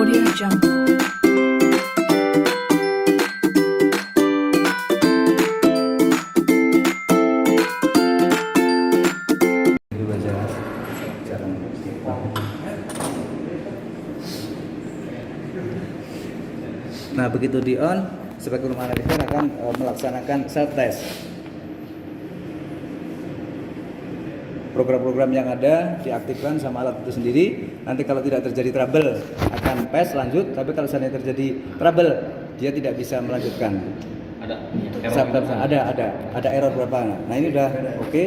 Audio Jungle. Nah, begitu di on, spektrum analyzer akan melaksanakan self test. Program-program yang ada diaktifkan sama alat itu sendiri. Nanti kalau tidak terjadi trouble akan pass lanjut, tapi kalau seandainya terjadi trouble dia tidak bisa melanjutkan. Ada error berapa? Nah, ini udah oke,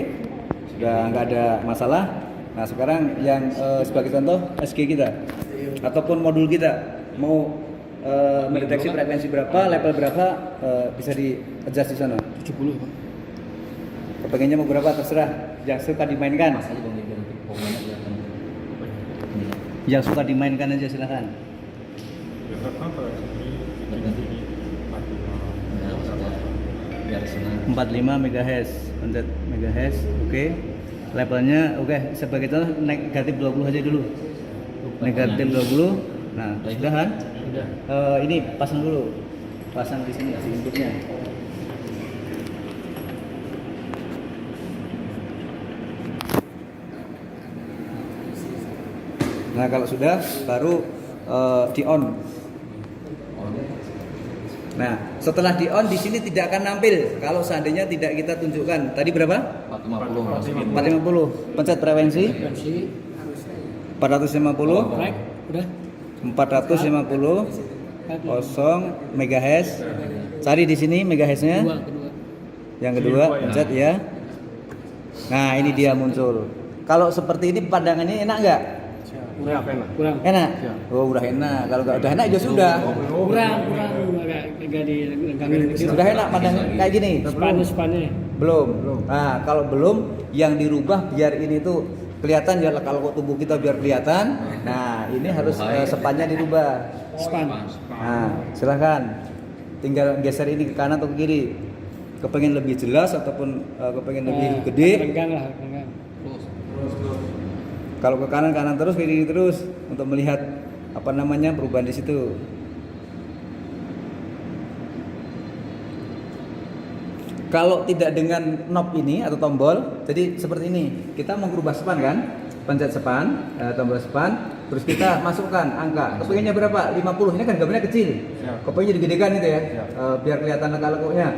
sudah nggak ada masalah. Nah, sekarang yang sebagai contoh SG kita ataupun modul kita mau mendeteksi frekuensi berapa, level berapa, bisa di adjust di sana. 70 Pak. Kepengennya mau berapa terserah, yang suka dimainkan. Yang suka dimainkan aja silahkan. 45 MHz, 100 MHz, oke. Levelnya oke, sebagai contoh negatif 20 aja dulu. Negatif 20. Nah, sudah kan? Ini pasang dulu, pasang di sini si inputnya. Nah, kalau sudah baru di on. Nah, setelah di on di sini tidak akan nampil kalau seandainya tidak kita tunjukkan. Tadi berapa? 450. Pencet frekuensi. 450. Udah. 450 MHz. Cari di sini MHz-nya. Yang kedua, pencet ya. Nah, ini dia muncul. Kalau seperti ini pandangannya enak nggak? Kurang. Enak. Oh, udah enak. Kalau nggak udah enak ya sudah. Kurang agak direnggangin. Sudah enak pandang kayak gini. Spannya. Belum. Nah, kalau belum, yang dirubah biar ini tuh kelihatan ya, kalau tubuh kita biar kelihatan. Nah, ini harus spannya dirubah. Span. Nah, silahkan tinggal geser ini ke kanan atau ke kiri. Kepengen lebih jelas ataupun kepengen lebih gede. Renggang lah, renggang. Kalau ke kanan terus, ke kiri terus untuk melihat apa namanya perubahan di situ. Kalau tidak dengan knob ini atau tombol, jadi seperti ini. Kita mau merubah span kan? Pencet span, tombol span, terus kita masukkan angka. Kepengennya berapa? 50. Ini kan gambarnya kecil. Kepengennya digedekan gitu ya. Biar kelihatan lekuk-lekuknya.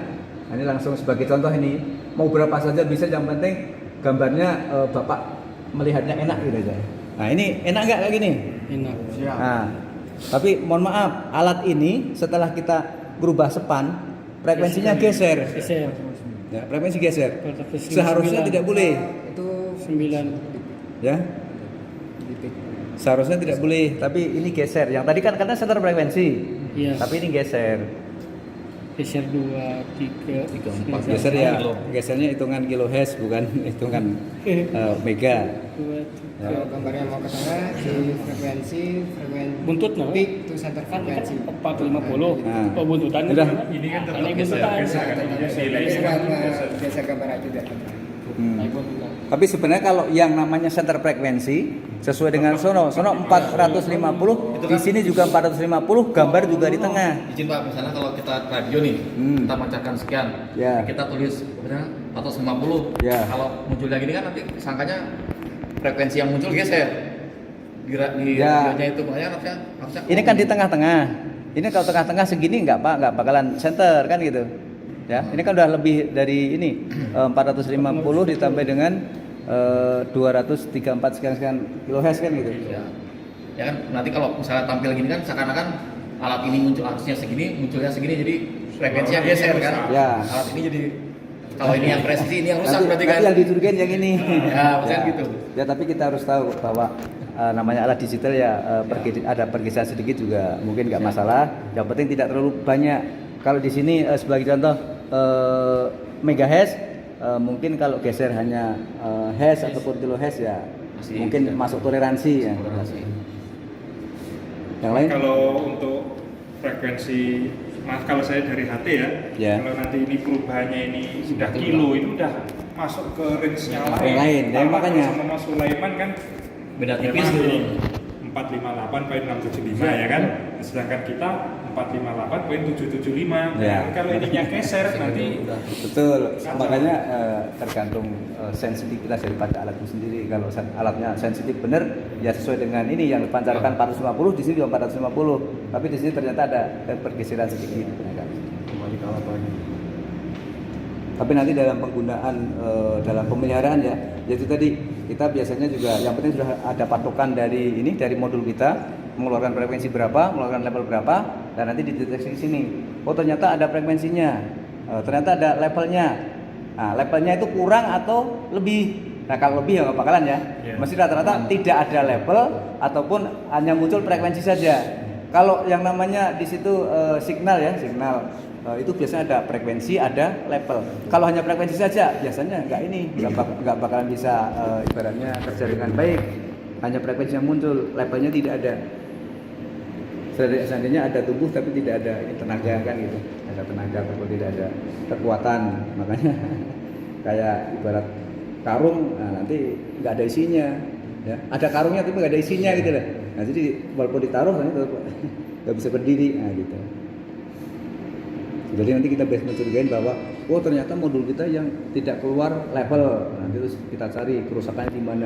Nah, ini langsung sebagai contoh ini. Mau berapa saja bisa, yang penting gambarnya Bapak melihatnya enak gitu aja. Nah, ini enak nggak kayak gini? Enak. Nah, tapi mohon maaf, alat ini setelah kita berubah span, frekuensinya geser. Ya, frekuensi geser. Seharusnya tidak boleh. Itu 9. Ya. Seharusnya tidak boleh, tapi ini geser. Yang tadi kan karena center frekuensi. Iya. Tapi ini geser. Geser 2, 3, 4. Geser ya. Gesernya hitungan kilohertz bukan hitungan mega. 2, 3. Ya. Gambarnya mau ke tengah di frekuensi Buntut no? peak to center Kan frekuensi. 450. Nah. Oh, buntutan. Udah. Ini kan tetap Ini geser buntutan. Geser gambar aja deh. Naik buntutan. Tapi sebenarnya kalau yang namanya center frekuensi sesuai dengan sono 450, di sini juga 450, gambar juga di tengah. Izin Pak, misalnya kalau kita radio nih, kita pancarkan sekian, Ya. kita tulis berapa? 450. Ya. Kalau munculnya gini kan nanti sangkanya frekuensi yang muncul geser. Di Ya. radionya itu makanya harusnya Ini kan di tengah-tengah. Ini kalau tengah-tengah segini nggak Pak, nggak bakalan center kan gitu. Ya, ini kan udah lebih dari ini 450 ditambah dengan 234 sekian kilohertz kan gitu. ya. Ya kan nanti kalau misalnya tampil gini kan seakan-akan alat ini muncul harusnya segini, munculnya segini, jadi frekuensinya geser kan. Ya. Alat ini jadi kalau ini yang presisi, ini yang rusak berarti kan. Nanti yang dicurigain yang ini. Ya, maksudnya gitu. Ya, tapi kita harus tahu bahwa namanya alat digital ya, ada pergeseran sedikit juga mungkin nggak masalah. Yang penting tidak terlalu banyak. Kalau di sini sebagai contoh megahertz, mungkin kalau geser hanya hertz ataupun kilohertz ya Masih mungkin tidak. masuk toleransi ya. Yang lain? Kalau untuk frekuensi, kalau saya dari HT Ya. kalau nanti ini perubahannya ini sudah kilo, itu udah masuk ke range yang lain. Yang lain, dan Kalau makanya. sama Mas Sulaiman kan Beda ya tipis masih dulu. 458.675 ya kan, sedangkan kita 458.775. Ya. Nah, kalau ininya geser nanti Betul, makanya tergantung sensitivitas daripada alat itu sendiri. Kalau alatnya sensitif benar, ya sesuai dengan ini yang dipancarkan 450, di sini juga 450. Tapi di sini ternyata ada pergeseran sedikit. Ya kan? Tapi nanti dalam penggunaan, dalam pemeliharaan ya, yaitu tadi kita biasanya juga yang penting sudah ada patokan dari ini, dari modul kita mengeluarkan frekuensi berapa, mengeluarkan level berapa, dan nanti dideteksi di sini. Oh ternyata ada frekuensinya, ternyata ada levelnya. Nah, levelnya itu kurang atau lebih. Nah kalau lebih ya nggak bakalan ya. Iya. Mesti rata-rata tidak ada level ataupun hanya muncul frekuensi saja. Kalau yang namanya di situ signal ya, signal itu biasanya ada frekuensi, ada level. Kalau hanya frekuensi saja, biasanya nggak bakalan bisa ibaratnya kerja dengan baik. Hanya frekuensi yang muncul, levelnya tidak ada. Seandainya ada tubuh tapi tidak ada tenaga kan gitu, ada tenaga ataupun tidak ada kekuatan, makanya kayak ibarat karung, nah nanti nggak ada isinya, ya ada karungnya tapi nggak ada isinya gitu lah. Nah jadi walaupun ditaruh nanti nggak bisa berdiri, nah gitu. Jadi nanti kita bisa mencurigain bahwa oh ternyata modul kita yang tidak keluar level, nanti terus kita cari kerusakannya di mana.